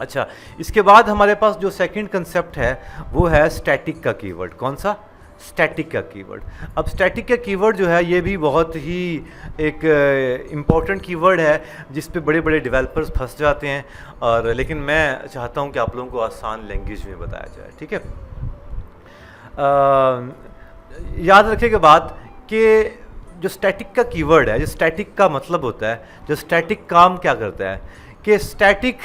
अच्छा, इसके बाद हमारे पास जो सेकंड कंसेप्ट है वो है स्टैटिक का कीवर्ड। कौन सा? स्टैटिक का कीवर्ड। अब स्टैटिक का कीवर्ड जो है ये भी बहुत ही एक इम्पॉर्टेंट कीवर्ड है जिस पे बड़े बड़े डेवलपर्स फंस जाते हैं, और लेकिन मैं चाहता हूँ कि आप लोगों को आसान लैंग्वेज में बताया जाए। ठीक है, याद रखिएगा बात कि जो स्टैटिक का कीवर्ड है, जो स्टैटिक का मतलब होता है, जो स्टैटिक काम क्या करता है कि स्टैटिक,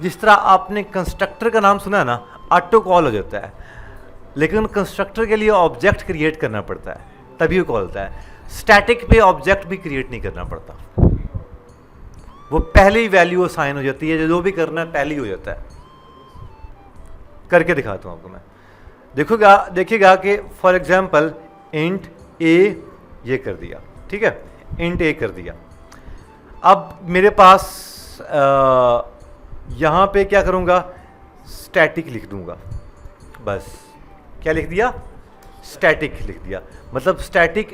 जिस तरह आपने कंस्ट्रक्टर का नाम सुना है ना, ऑटो कॉल हो जाता है, लेकिन कंस्ट्रक्टर के लिए ऑब्जेक्ट क्रिएट करना पड़ता है तभी वो कॉल होता है। स्टैटिक पे ऑब्जेक्ट भी क्रिएट नहीं करना पड़ता, वो पहले ही वैल्यू असाइन हो जाती है, जो भी करना है पहले ही हो जाता है। करके दिखाता हूँ आपको मैं, देखिएगा कि फॉर एग्जांपल इंट ए ये कर दिया, ठीक है, इंट ए कर दिया। अब मेरे पास यहाँ पे क्या करूँगा, स्टैटिक लिख दूंगा, बस। क्या लिख दिया? स्टैटिक लिख दिया। मतलब स्टैटिक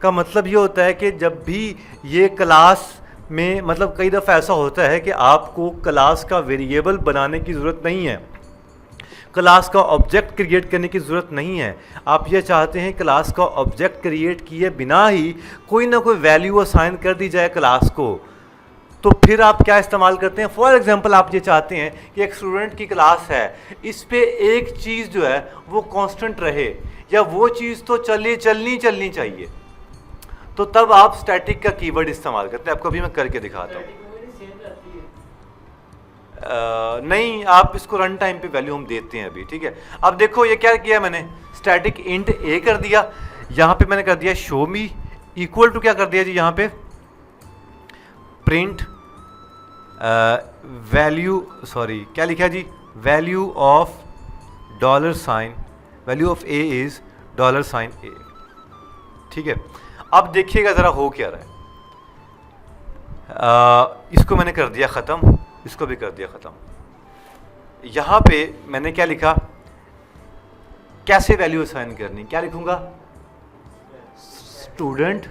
का मतलब ये होता है कि जब भी ये क्लास में, मतलब कई दफ़ा ऐसा होता है कि आपको क्लास का वेरिएबल बनाने की ज़रूरत नहीं है, क्लास का ऑब्जेक्ट क्रिएट करने की ज़रूरत नहीं है। आप ये चाहते हैं क्लास का ऑब्जेक्ट क्रिएट किए बिना ही कोई ना कोई वैल्यू असाइन कर दी जाए क्लास को, तो फिर आप क्या इस्तेमाल करते हैं? फॉर एग्जांपल आप ये चाहते हैं कि एक स्टूडेंट की क्लास है, इस पे एक चीज़ जो है वो कांस्टेंट रहे, या वो चीज़ तो चलनी चाहिए, तो तब आप स्टैटिक का कीवर्ड इस्तेमाल करते हैं। आपको अभी मैं करके दिखाता हूँ। नहीं, आप इसको रन टाइम पे वैल्यू हम देते हैं अभी, ठीक है। अब देखो ये क्या किया मैंने, स्टैटिक इंट ए कर दिया, यहाँ पे मैंने कर दिया शो मी इक्वल टू क्या कर दिया जी, यहाँ पे प्रिंट वैल्यू, सॉरी क्या लिखा जी, value of dollar sign, value of a is dollar sign a, ठीक है। अब देखिएगा ज़रा हो क्या रहा है। इसको मैंने कर दिया ख़त्म, इसको भी कर दिया ख़त्म। यहाँ पे मैंने क्या लिखा, कैसे वैल्यू असाइन करनी, क्या लिखूंगा, स्टूडेंट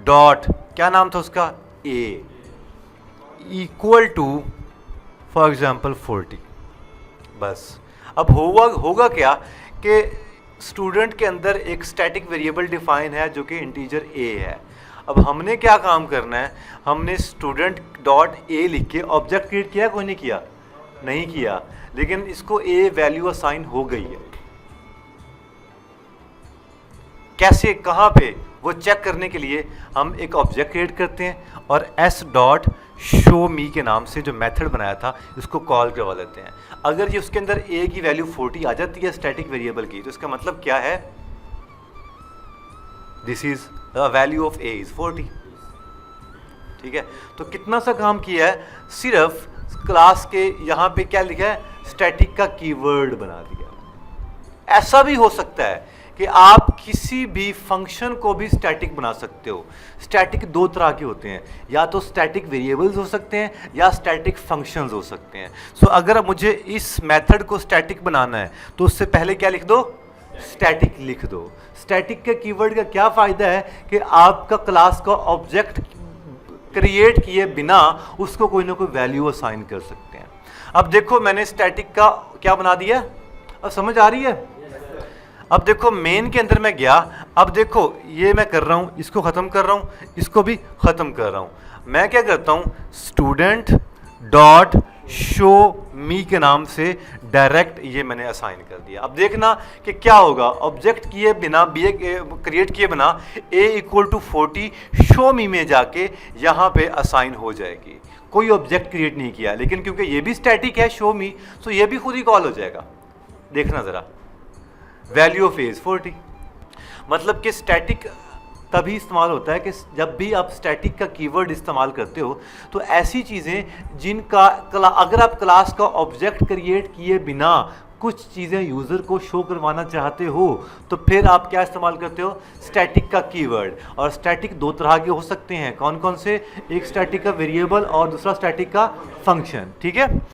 डॉट, क्या नाम था उसका, ए, इक्वल टू फॉर एग्जाम्पल 40, बस। अब होगा क्या कि स्टूडेंट के अंदर एक स्टैटिक वेरिएबल डिफाइन है जो कि इंटीजर ए है। अब हमने क्या काम करना है, हमने स्टूडेंट डॉट ए लिख के ऑब्जेक्ट क्रिएट किया, कोई नहीं किया, लेकिन इसको ए वैल्यू असाइन हो गई है। कैसे, कहाँ पे, वो चेक करने के लिए हम एक ऑब्जेक्ट क्रिएट करते हैं और एस डॉट शो मी के नाम से जो मेथड बनाया था इसको कॉल करवा देते हैं। अगर ये उसके अंदर ए की वैल्यू 40 आ जाती है स्टैटिक वेरिएबल की, तो इसका मतलब क्या है, this is the value of a is 40, ठीक है। तो कितना सा काम किया है, सिर्फ क्लास के यहाँ पे क्या लिखा है, स्टैटिक का कीवर्ड बना दिया। ऐसा भी हो सकता है कि आप किसी भी फंक्शन को भी स्टैटिक बना सकते हो। स्टैटिक दो तरह के होते हैं, या तो स्टैटिक वेरिएबल्स हो सकते हैं या स्टैटिक फंक्शंस हो सकते हैं। सो अगर अब मुझे इस मेथड को स्टैटिक बनाना है तो उससे पहले क्या लिख दो, स्टैटिक लिख दो। स्टैटिक के कीवर्ड का क्या फ़ायदा है कि आपका क्लास का ऑब्जेक्ट क्रिएट किए बिना उसको कोई ना कोई वैल्यू असाइन कर सकते हैं। अब देखो मैंने स्टैटिक का क्या बना दिया, अब समझ आ रही है। अब देखो मेन के अंदर मैं गया, अब देखो ये मैं कर रहा हूँ, इसको ख़त्म कर रहा हूँ, इसको भी ख़त्म कर रहा हूँ। मैं क्या करता हूँ, स्टूडेंट डॉट शो मी के नाम से डायरेक्ट ये मैंने असाइन कर दिया। अब देखना कि क्या होगा, ऑब्जेक्ट किए बिना, बी क्रिएट किए बिना ए इक्वल टू 40 शो मी में जाके यहाँ पे असाइन हो जाएगी। कोई ऑब्जेक्ट क्रिएट नहीं किया, लेकिन क्योंकि ये भी स्टैटिक है शो मी, तो ये भी खुद ही कॉल हो जाएगा। देखना ज़रा, वैल्यू ऑफ ए इज 40। मतलब कि स्टैटिक तभी इस्तेमाल होता है कि जब भी आप स्टैटिक का कीवर्ड इस्तेमाल करते हो तो ऐसी चीज़ें जिनका अगर आप क्लास का ऑब्जेक्ट क्रिएट किए बिना कुछ चीज़ें यूज़र को शो करवाना चाहते हो तो फिर आप क्या इस्तेमाल करते हो, स्टैटिक का कीवर्ड। और स्टैटिक दो तरह के हो सकते हैं, कौन कौन से, एक स्टैटिक का वेरिएबल और दूसरा स्टैटिक का फंक्शन, ठीक है।